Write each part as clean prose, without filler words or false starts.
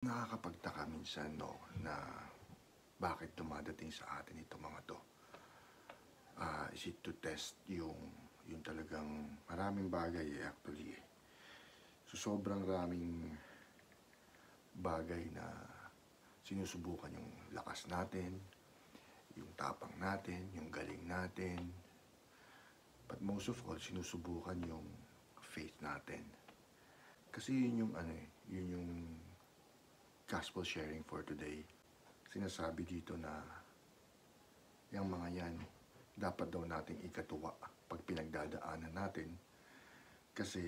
Nakakapagtaka minsan, no, na bakit dumadating sa atin itong mga to. Is it to test yung talagang maraming bagay actually. So sobrang raming bagay na sinusubukan yung lakas natin, yung tapang natin, yung galing natin. But most of all, sinusubukan yung faith natin. Kasi yun yung gospel sharing for today. Sinasabi dito na yung mga yan, dapat daw nating ikatuwa pag pinagdadaanan natin kasi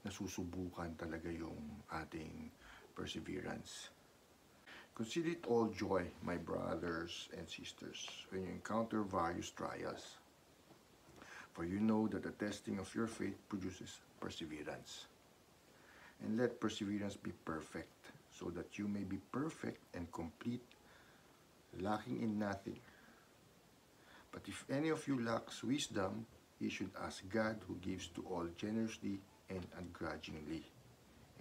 nasusubukan talaga yung ating perseverance. Consider it all joy, my brothers and sisters, when you encounter various trials. For you know that the testing of your faith produces perseverance. And let perseverance be perfect, so that you may be perfect and complete, lacking in nothing. But if any of you lacks wisdom, he should ask God, who gives to all generously and ungrudgingly,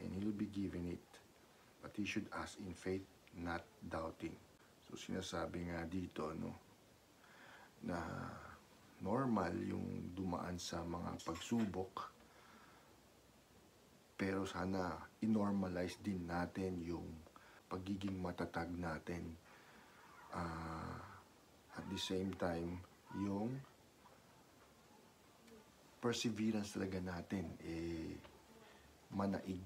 and he will be given it. But he should ask in faith, not doubting. So sinasabi nga dito, no, na normal yung dumaan sa mga pagsubok, pero sana i-normalize din natin yung pagiging matatag natin. At the same time, yung perseverance talaga natin, manaig,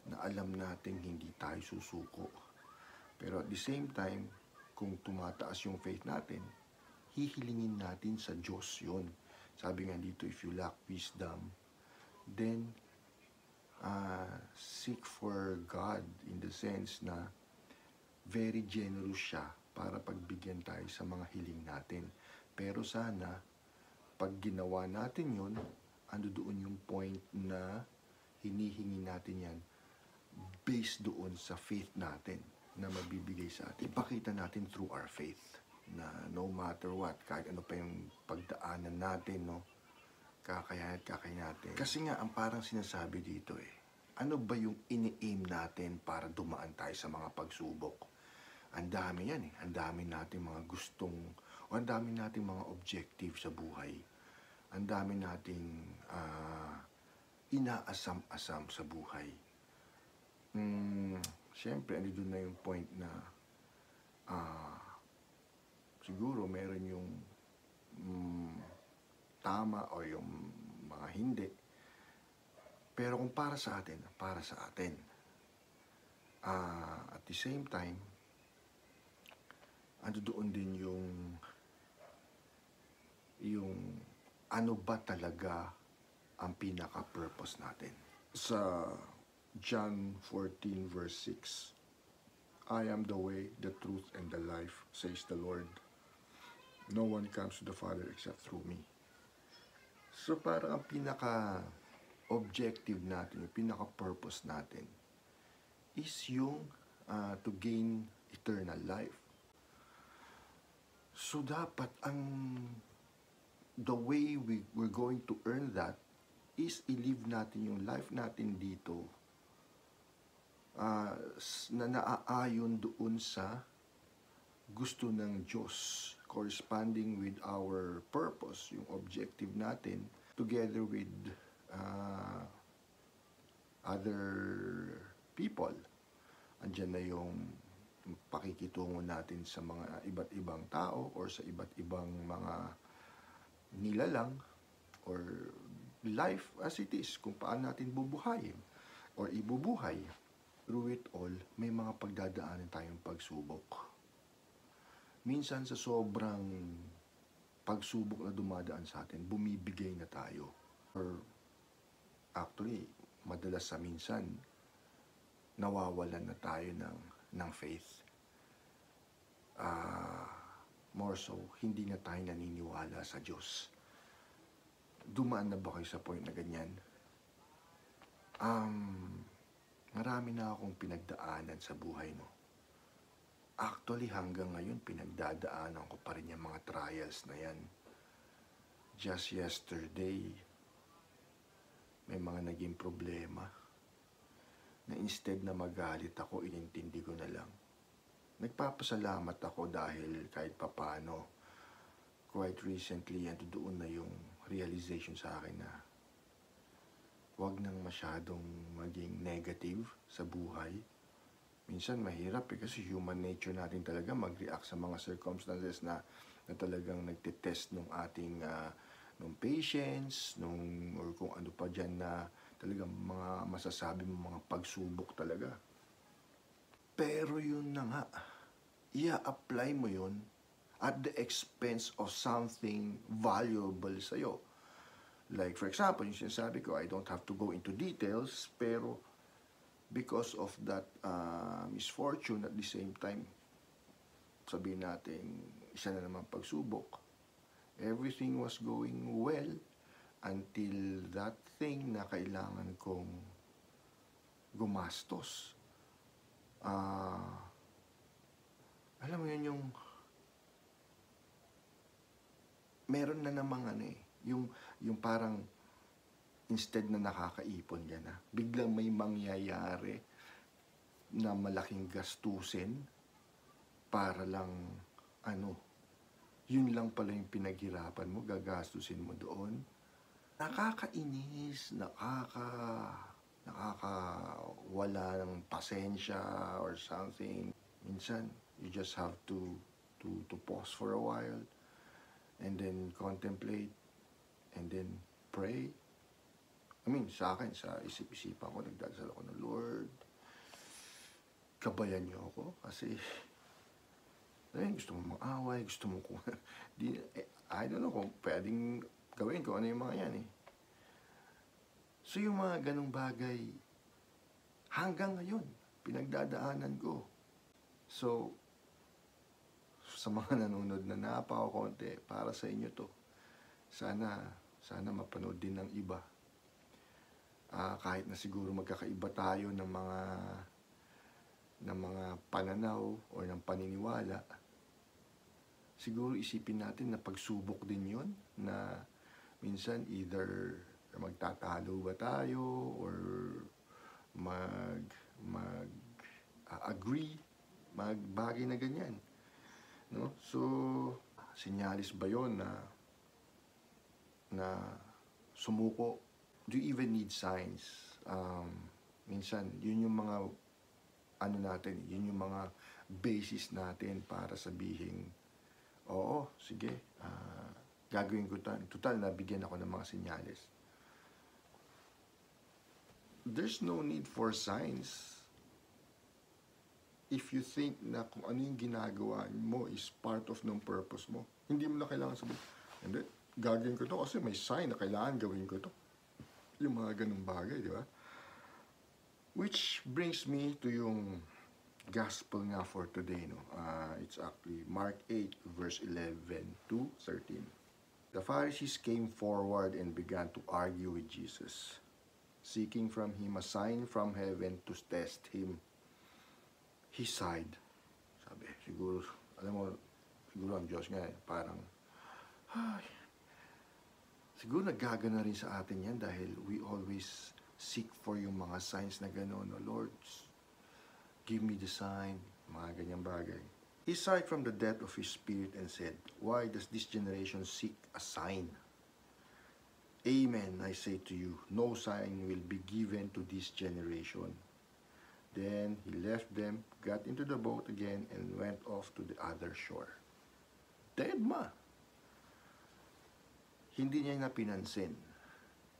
na alam natin hindi tayo susuko. Pero at the same time, kung tumataas yung faith natin, hihilingin natin sa Diyos yun. Sabi nga dito, if you lack wisdom, then seek for God in the sense na very generous siya para pagbigyan tayo sa mga hiling natin. Pero sana, pag ginawa natin yun, ando doon yung point na hinihingi natin yan based doon sa faith natin na mabibigay sa atin. Ipakita natin through our faith na no matter what, kahit ano pa yung pagdaanan natin, no, kakayanin natin. Kasi nga, ang parang sinasabi dito ano ba yung ini-aim natin para dumaan tayo sa mga pagsubok? Ang dami yan Ang dami nating mga gustong, o ang dami nating mga objective sa buhay. Ang dami nating inaasam-asam sa buhay. Siyempre, andun na yung point na siguro meron yung tama o yung mga hindi. Pero kung para sa atin, para sa atin. At the same time, ando doon din yung ano ba talaga ang pinaka-purpose natin. Sa John 14 verse 6, I am the way, the truth, and the life, says the Lord. No one comes to the Father except through me. So parang ang pinaka-objective natin, yung pinaka-purpose natin, is yung to gain eternal life. So dapat the way we're going to earn that is i-live natin yung life natin dito na naaayon doon sa gusto ng Diyos, corresponding with our purpose, yung objective natin, together with other people. Andiyan na yung pakikitungo natin sa mga iba't ibang tao or sa iba't ibang mga nilalang or life as it is, kung paano natin bubuhayin or ibubuhay. Through it all, may mga pagdadaanan tayong pagsubok. Minsan sa sobrang pagsubok na dumadaan sa atin, bumibigay na tayo. Or actually, madalas sa minsan, nawawalan na tayo ng faith. More so, hindi na tayo naniniwala sa Diyos. Dumaan na ba kayo sa point na ganyan? Marami na akong pinagdaanan sa buhay, no? Actually, hanggang ngayon, pinagdadaanan ko pa rin yung mga trials na yan. Just yesterday, may mga naging problema. na instead na magalit ako, inintindi ko na lang. Nagpapasalamat ako dahil kahit papano, quite recently, and doon na yung realization sa akin na huwag nang masyadong maging negative sa buhay. Minsan mahirap kasi human nature natin talaga mag-react sa mga circumstances na talagang nagtitest nung ating nung patience, or kung ano pa dyan na talagang mga masasabi mo, mga pagsubok talaga. Pero yun na nga, i-apply mo yun at the expense of something valuable sa'yo. Like for example, yung sinasabi ko, I don't have to go into details, pero because of that misfortune, at the same time, sabihin natin, isa na naman pagsubok. Everything was going well until that thing na kailangan kong gumastos. Alam mo yun, meron na namang yung parang instead na nakakaipon yan biglang may mangyayari na malaking gastusin para lang yun lang pala yung pinaghirapan mo, gagastusin mo doon. Nakakainis, nakakawala ng pasensya or something. Minsan, you just have to pause for a while and then contemplate and then pray. Sa akin, sa isip-isipan ko, nagdadasal ako ng Lord. Kabayan niyo ako kasi gusto mo mag-away, gusto mo kung I don't know kung pwedeng gawin ko ano yung mga yan So yung mga ganong bagay, hanggang ngayon, pinagdadaanan ko. So, sa mga nanonood na napakakonti, para sa inyo to. Sana mapanood din ng iba. Kahit na siguro magkakaiba tayo ng mga pananaw o ng paniniwala, siguro isipin natin na pagsubok din yon na minsan either magtatalo ba tayo or mag-agree, magbagay na ganyan. No? So, sinyalis ba yon na sumuko? Do you even need signs? Minsan, yun yung mga yun yung mga basis natin para sabihin, oo, sige, gagawin ko ito. Total, nabigyan ako ng mga senyales. There's no need for signs if you think na kung ano yung ginagawa mo is part of ng purpose mo. Hindi mo na kailangan sabihin, hindi, gagawin ko ito kasi may sign na kailangan gawin ko ito. Yung mga ganung bagay, di ba? Which brings me to yung gospel nga for today, no? It's actually Mark 8, verse 11 to 13. The Pharisees came forward and began to argue with Jesus, seeking from him a sign from heaven to test him. He sighed. Sabi, siguro, alam mo, siguro ang Diyos nga, parang, siguro nagagana rin sa atin yan dahil we always seek for yung mga signs na gano'n. No, Lord, give me the sign, mga ganyang bagay. He sighed from the depth of his spirit and said, why does this generation seek a sign? Amen, I say to you, no sign will be given to this generation. Then he left them, got into the boat again, and went off to the other shore. Deadma. Hindi niya na pinansin.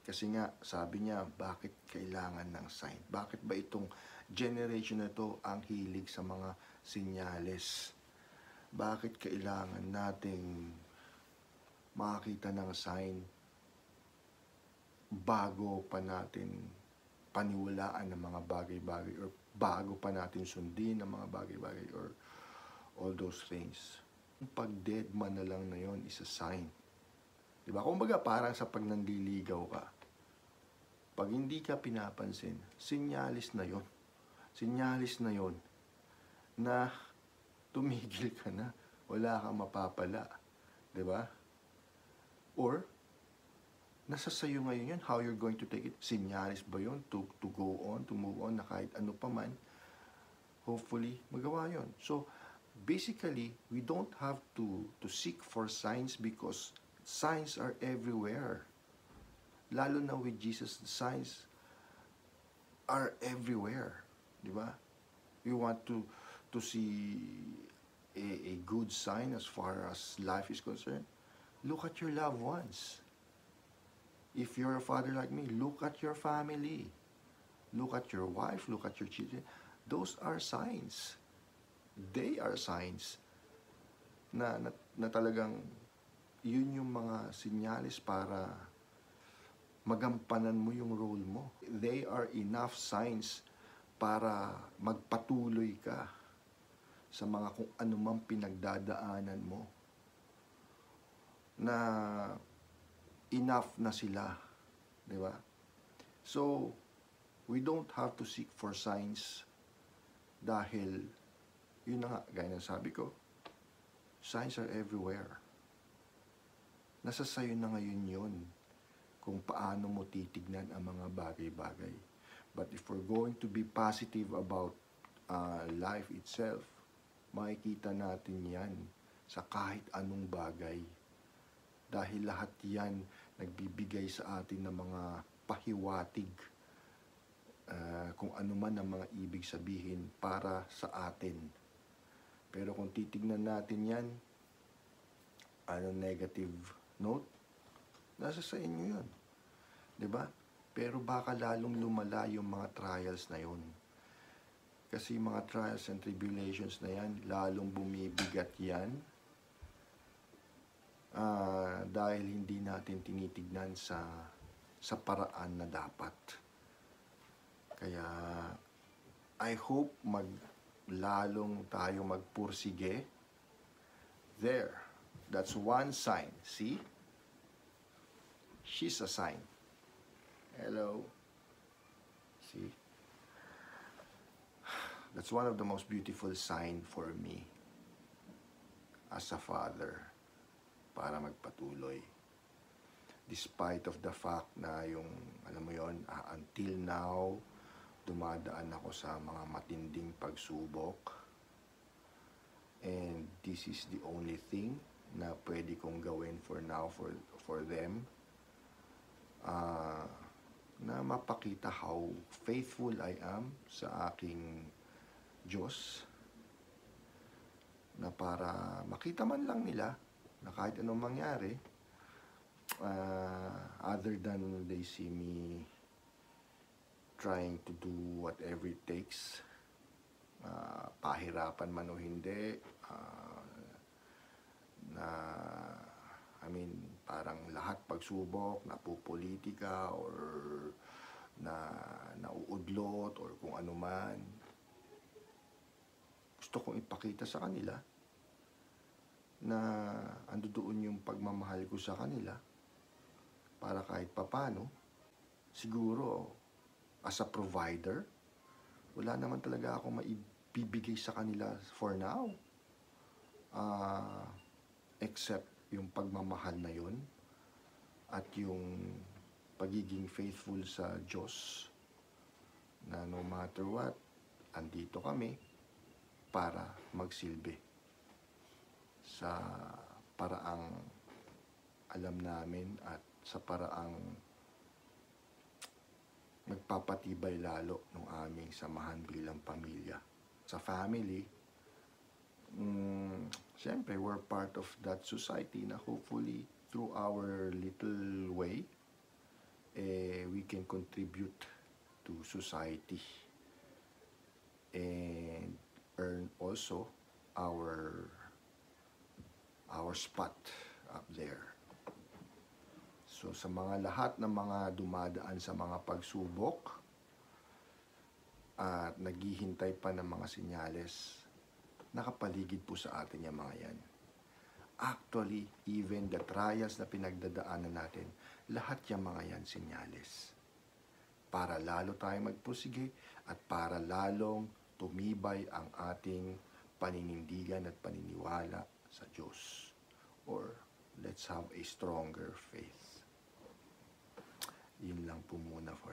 Kasi nga, sabi niya, bakit kailangan ng sign? Bakit ba itong generation na ito ang hilig sa mga sinyales? Bakit kailangan nating makakita ng sign bago pa natin paniwalaan ng mga bagay-bagay or bago pa natin sundin ng mga bagay-bagay or all those things? Pag dead man na lang na yon is a sign. Diba? Kumbaga parang sa pag nandiligaw ka, pag hindi ka pinapansin, sinyalis na yon. Sinyalis na yon na tumigil ka na, wala kang mapapala. Diba? Or, Nasa sayo ngayon yan, how you're going to take it. Sinyalis ba yun to go on, to move on, na kahit ano pa man, hopefully, magawa yon. So, basically, we don't have to seek for signs because signs are everywhere. Lalo na with Jesus, the signs are everywhere. Di ba? You want to see a good sign as far as life is concerned? Look at your loved ones. If you're a father like me, look at your family. Look at your wife, look at your children. Those are signs. They are signs na talagang yun yung mga sinyalis para magampanan mo yung role mo. They are enough signs para magpatuloy ka sa mga kung anumang pinagdadaanan mo. Na enough na sila, di ba? So, we don't have to seek for signs dahil, yun na nga, gaya ng sabi ko, signs are everywhere. Nasa sayo na ngayon yun kung paano mo titignan ang mga bagay-bagay. But if we're going to be positive about life itself, makikita natin yan sa kahit anong bagay. Dahil lahat yan nagbibigay sa atin ng mga pahiwatig kung ano man ang mga ibig sabihin para sa atin. Pero kung titignan natin yan, negative note, nasa sa inyo yun. Diba? Pero baka lalong lumala yung mga trials na yun. Kasi mga trials and tribulations na yan, lalong bumibigat yan. Dahil hindi natin tinitignan sa paraan na dapat. Kaya I hope lalong tayo magpursige. There, that's one sign. See? She's a sign. Hello. See? That's one of the most beautiful sign for me as a father. Para magpatuloy. Despite of the fact na yung, alam mo yon, until now, dumadaan ako sa mga matinding pagsubok. And this is the only thing na pwede kong gawin for now, for them. Na mapakita how faithful I am sa aking Diyos. Na para makita man lang nila na kahit anong mangyari, other than they see me trying to do whatever it takes, pahirapan man o hindi, parang lahat pagsubok, napupolitika or nauudlot or kung ano man, gusto kong ipakita sa kanila na ando doon yung pagmamahal ko sa kanila para kahit papano, siguro as a provider, wala naman talaga ako maibibigay sa kanila for now, except yung pagmamahal na yun at yung pagiging faithful sa Diyos na no matter what, andito kami para magsilbi sa paraang alam namin at sa paraang magpapatibay lalo ng aming samahan bilang pamilya. Sa family, siyempre, we're part of that society na hopefully through our little way, we can contribute to society and earn also our spot up there. So sa mga lahat ng mga dumadaan sa mga pagsubok at naghihintay pa ng mga sinyales, nakapaligid po sa atin yung mga yan. Actually, even the trials na pinagdadaanan natin, lahat yung mga yan sinyales. Para lalo tayong magpursige at para lalong tumibay ang ating paninindigan at paniniwala sa Diyos. Or let's have a stronger faith. Yun lang po muna for